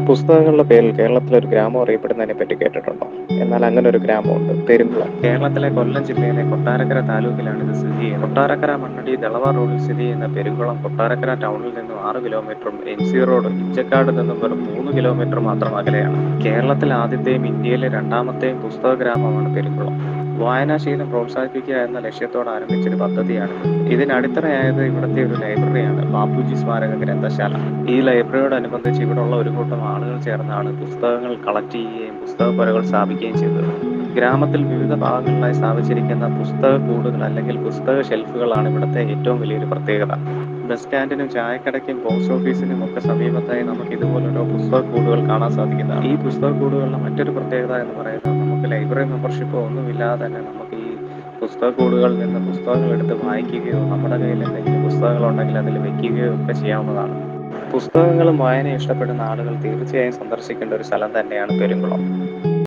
പുസ്തകങ്ങളുടെ പേരിൽ കേരളത്തിലൊരു ഗ്രാമം അറിയപ്പെടുന്നതിനെ പറ്റി കേട്ടിട്ടുണ്ടോ? എന്നാൽ അങ്ങനെ ഒരു ഗ്രാമമുണ്ട്, പെരുമ്പളം. കേരളത്തിലെ കൊല്ലം ജില്ലയിലെ കൊട്ടാരക്കര താലൂക്കിലാണ് ഇത് സ്ഥിതി ചെയ്യുന്നത്. കൊട്ടാരക്കര മണ്ണടി ദളവ റോഡിൽ സ്ഥിതി ചെയ്യുന്ന പെരുമ്പളം കൊട്ടാരക്കര ടൗണിൽ നിന്നും 6 കിലോമീറ്ററും MC റോഡ് ഇഞ്ചക്കാട് നിന്നും വെറും 3 കിലോമീറ്റർ മാത്രം അകലെയാണ്. കേരളത്തിൽ ആദ്യത്തെയും ഇന്ത്യയിലെ രണ്ടാമത്തെയും പുസ്തക ഗ്രാമമാണ് പെരുമ്പളം. വായനാശീലം പ്രോത്സാഹിപ്പിക്കുക എന്ന ലക്ഷ്യത്തോടെ ആരംഭിച്ചൊരു പദ്ധതിയാണിത്. ഇതിനടിത്തറയായത് ഇവിടുത്തെ ഒരു ലൈബ്രറിയാണ്, ബാപ്പുജി സ്മാരക ഗ്രന്ഥശാല. ഈ ലൈബ്രറിയോടനുബന്ധിച്ച് ഇവിടെയുള്ള ഒരു കൂട്ടം ആളുകൾ ചേർന്നാണ് പുസ്തകങ്ങൾ കളക്ട് ചെയ്യുകയും പുസ്തകപ്പുരകൾ സ്ഥാപിക്കുകയും ചെയ്തത്. ഗ്രാമത്തിൽ വിവിധ ഭാഗങ്ങളിലായി സ്ഥാപിച്ചിരിക്കുന്ന പുസ്തക കൂടുകൾ അല്ലെങ്കിൽ പുസ്തക ഷെൽഫുകളാണ് ഇവിടുത്തെ ഏറ്റവും വലിയൊരു പ്രത്യേകത. ബസ് സ്റ്റാൻഡിനും ചായക്കടയ്ക്കും പോസ്റ്റ് ഓഫീസിനും ഒക്കെ സമീപത്തായി നമുക്ക് ഇതുപോലൊരു പുസ്തക കൂടുകൾ കാണാൻ സാധിക്കുന്നതാണ്. ഈ പുസ്തക കൂടുകളുടെ മറ്റൊരു പ്രത്യേകത എന്ന് പറയുന്നത് നമുക്ക് ലൈബ്രറി മെമ്പർഷിപ്പോ ഒന്നുമില്ലാതെ തന്നെ നമുക്ക് ഈ പുസ്തക കൂടുകളിൽ നിന്ന് പുസ്തകങ്ങൾ എടുത്ത് വായിക്കുകയോ നമ്മുടെ കയ്യിൽ എന്തെങ്കിലും പുസ്തകങ്ങളുണ്ടെങ്കിൽ അതിൽ വെക്കുകയോ ഒക്കെ ചെയ്യാവുന്നതാണ്. പുസ്തകങ്ങളും വായനയും ഇഷ്ടപ്പെടുന്ന ആളുകൾ തീർച്ചയായും സന്ദർശിക്കേണ്ട ഒരു സ്ഥലം തന്നെയാണ് പെരുമ്പളം.